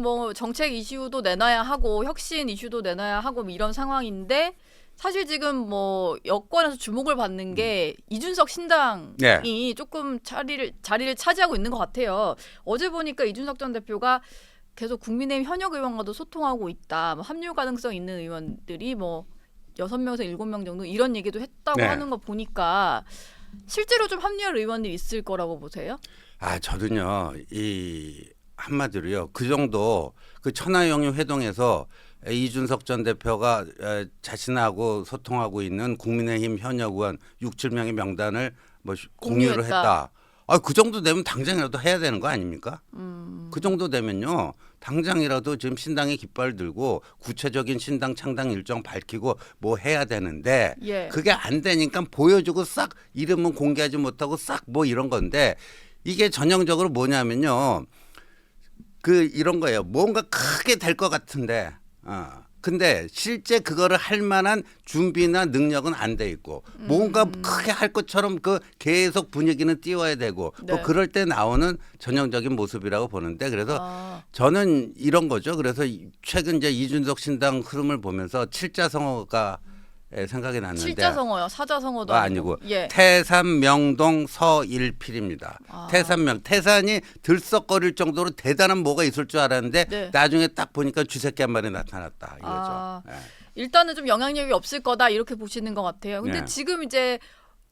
뭐 정책 이슈도 내놔야 하고 혁신 이슈도 내놔야 하고 뭐 이런 상황인데 사실 지금 뭐 여권에서 주목을 받는 게 이준석 신당이 네. 조금 자리를 차지하고 있는 것 같아요. 어제 보니까 이준석 전 대표가 계속 국민의힘 현역 의원과도 소통하고 있다. 뭐 합류 가능성 있는 의원들이 뭐 6명에서 7명 정도 이런 얘기도 했다고 네. 하는 거 보니까 실제로 좀 합류할 의원들이 있을 거라고 보세요? 저도요. 이 한마디로요. 그 정도 그 천하영유 회동에서 이준석 전 대표가 자신하고 소통하고 있는 국민의힘 현역 의원 6, 7명의 명단을 뭐 공유를 공유했다. 했다. 그 정도 되면 당장이라도 해야 되는 거 아닙니까? 그 정도 되면요. 당장이라도 지금 신당의 깃발 들고 구체적인 신당 창당 일정 밝히고 뭐 해야 되는데 예. 그게 안 되니까 보여주고 싹 이름은 공개하지 못하고 싹 뭐 이런 건데 이게 전형적으로 뭐냐면요. 이런 거예요. 뭔가 크게 될 것 같은데 근데 실제 그거를 할 만한 준비나 능력은 안 돼 있고 뭔가 크게 할 것처럼 계속 분위기는 띄워야 되고 네. 뭐 그럴 때 나오는 전형적인 모습이라고 보는데 그래서 저는 이런 거죠. 그래서 최근 이제 이준석 신당 흐름을 보면서 칠자성어가 생각이 났는데 칠자성어요. 사자성어도 아니고 예. 태산 명동 서일필입니다. 태산이 들썩거릴 정도로 대단한 뭐가 있을 줄 알았는데 네. 나중에 딱 보니까 쥐새끼 한 마리 나타났다 이거죠. 예. 일단은 좀 영향력이 없을 거다 이렇게 보시는 것 같아요. 근데 네. 지금 이제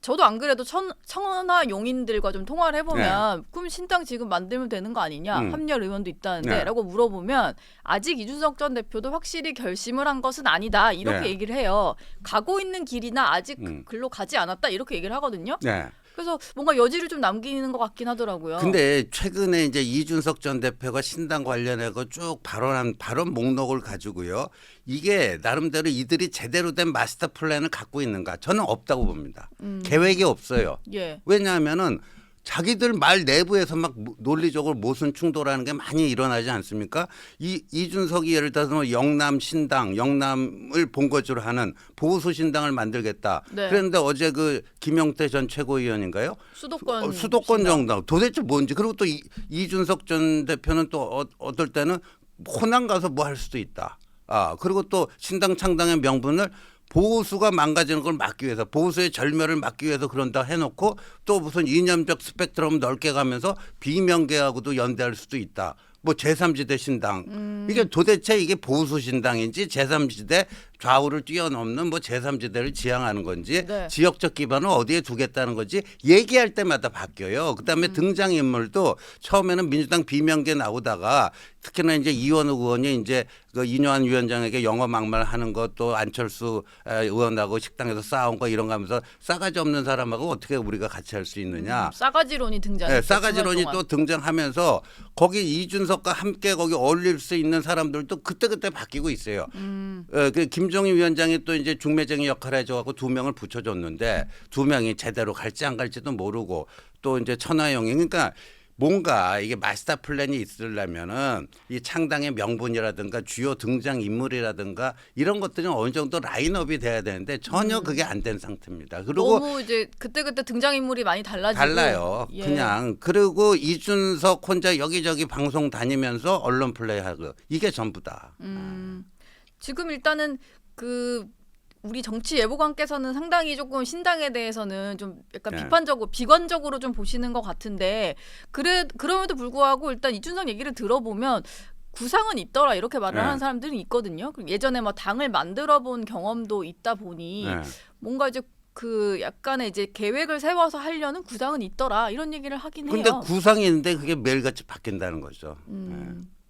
저도 안 그래도 청하 용인들과 좀 통화를 해보면 그럼 신당 지금 만들면 되는 거 아니냐 합류할 의원도 있다는데 네. 라고 물어보면 아직 이준석 전 대표도 확실히 결심을 한 것은 아니다 이렇게 네. 얘기를 해요. 가고 있는 길이나 아직 글로 가지 않았다 이렇게 얘기를 하거든요. 네. 그래서 뭔가 여지를 좀 남기는 것 같긴 하더라고요. 근데 최근에 이제 이준석 전 대표가 신당 관련해서 쭉 발언한 발언 목록을 가지고요. 이게 나름대로 이들이 제대로 된 마스터 플랜을 갖고 있는가? 저는 없다고 봅니다. 계획이 없어요. 예. 왜냐하면은 자기들 말 내부에서 막 논리적으로 모순 충돌하는 게 많이 일어나지 않습니까? 이준석이 예를 들어서 뭐 영남 신당, 영남을 본거지로 하는 보수 신당을 만들겠다. 네. 그런데 어제 김영태 전 최고위원인가요? 수도권 수도권 정당 도대체 뭔지 그리고 또 이준석 전 대표는 또 어떨 때는 호남 가서 뭐 할 수도 있다. 그리고 또 신당 창당의 명분을 보수가 망가지는 걸 막기 위해서 보수의 절멸을 막기 위해서 그런다 해놓고 또 무슨 이념적 스펙트럼 넓게 가면서 비명계하고도 연대할 수도 있다. 뭐 제3지대 신당 이게 도대체 이게 보수 신당인지 제3지대 좌우를 뛰어넘는 뭐 제3지대를 지향하는 건지 네. 지역적 기반을 어디에 두겠다는 건지 얘기할 때마다 바뀌어요. 그다음에 등장인물도 처음에는 민주당 비명계 나오다가 특히나 이제 이원우 의원이 이제 이뇨한 위원장에게 영어 막말하는 것도 안철수 의원하고 식당에서 싸운 거 이런 거 하면서 싸가지 없는 사람하고 어떻게 우리가 같이 할 수 있느냐. 싸가지론이 등장했죠. 네, 싸가지론이 또 등장하면서 거기 이준석과 함께 거기 어울릴 수 있는 사람들도 그때그때 바뀌고 있어요. 김종인 위원장이 또 이제 중매쟁이 역할을 해줘갖고 2명을 붙여줬는데 2명이 제대로 갈지 안 갈지도 모르고 또 이제 천하영이 그러니까 뭔가 이게 마스터 플랜이 있으려면은 이 창당의 명분이라든가 주요 등장 인물이라든가 이런 것들은 어느 정도 라인업이 돼야 되는데 전혀 그게 안 된 상태입니다. 그리고 너무 이제 그때그때 등장인물이 많이 달라지고 달라요. 예. 그냥 그리고 이준석 혼자 여기저기 방송 다니면서 언론 플레이하고 이게 전부다. 지금 일단은 우리 정치 예보관께서는 상당히 조금 신당에 대해서는 좀 약간 네. 비판적으로 비관적으로 좀 보시는 것 같은데 그럼에도 불구하고 일단 이준석 얘기를 들어보면 구상은 있더라 이렇게 말을 네. 하는 사람들이 있거든요. 그리고 예전에 뭐 당을 만들어본 경험도 있다 보니 네. 뭔가 이제 약간의 이제 계획을 세워서 하려는 구상은 있더라 이런 얘기를 하긴 근데 해요. 구상이 있는데 그게 매일같이 바뀐다는 거죠.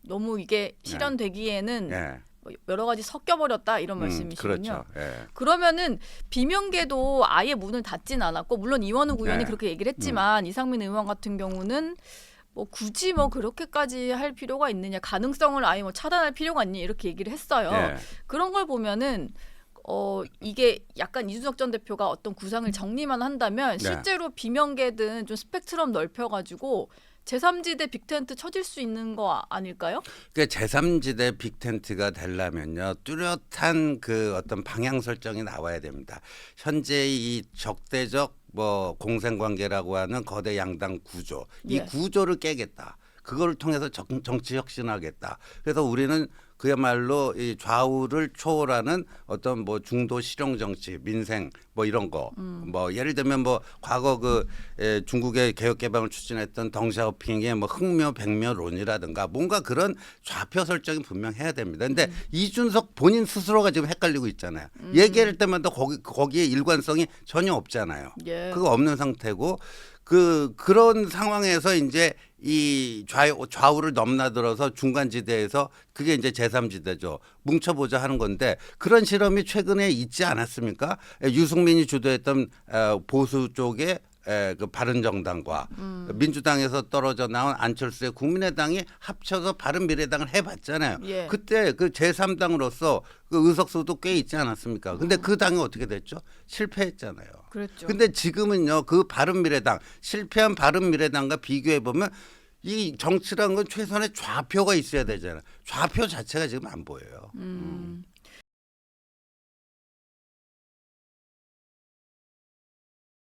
너무 이게 실현되기에는 네. 뭐 여러 가지 섞여버렸다 이런 말씀이시군요. 그렇죠. 예. 그러면은 비명계도 아예 문을 닫진 않았고 물론 이원우 의원이 네. 그렇게 얘기를 했지만 이상민 의원 같은 경우는 뭐 굳이 뭐 그렇게까지 할 필요가 있느냐 가능성을 아예 뭐 차단할 필요가 있냐 이렇게 얘기를 했어요. 예. 그런 걸 보면은 이게 약간 이준석 전 대표가 어떤 구상을 정리만 한다면 네. 실제로 비명계든 좀 스펙트럼 넓혀가지고 제3지대 빅텐트 쳐질 수 있는 거 아닐까요? 그러니까 제3지대 빅텐트가 되려면요 뚜렷한 어떤 방향 설정이 나와야 됩니다. 현재 이 적대적 뭐 공생관계라고 하는 거대 양당 구조 이 예. 구조를 깨겠다. 그걸 통해서 정치 혁신하겠다. 그래서 우리는 그야말로 이 좌우를 초월하는 어떤 뭐 중도 실용 정치, 민생 뭐 이런 거, 뭐 예를 들면 뭐 과거 중국의 개혁 개방을 추진했던 덩샤오핑의 뭐 흑묘 백묘론이라든가 뭔가 그런 좌표 설정이 분명해야 됩니다. 근데 이준석 본인 스스로가 지금 헷갈리고 있잖아요. 얘기할 때마다 거기에 일관성이 전혀 없잖아요. 예. 그거 없는 상태고 그런 상황에서 이제 이 좌우를 넘나들어서 중간지대에서 그게 이제 제3지대죠. 뭉쳐보자 하는 건데 그런 실험이 최근에 있지 않았습니까? 유승민이 주도했던 보수 쪽의 그 바른정당과 민주당에서 떨어져 나온 안철수의 국민의당이 합쳐서 바른미래당을 해봤잖아요. 예. 그때 그 제3당으로서 그 의석수도 꽤 있지 않았습니까? 근데 그 당이 어떻게 됐죠? 실패했잖아요. 그랬죠. 근데 지금은요, 그 바른미래당, 실패한 바른미래당과 비교해 보면 이 정치라는 건 최소한의 좌표가 있어야 되잖아요. 좌표 자체가 지금 안 보여요.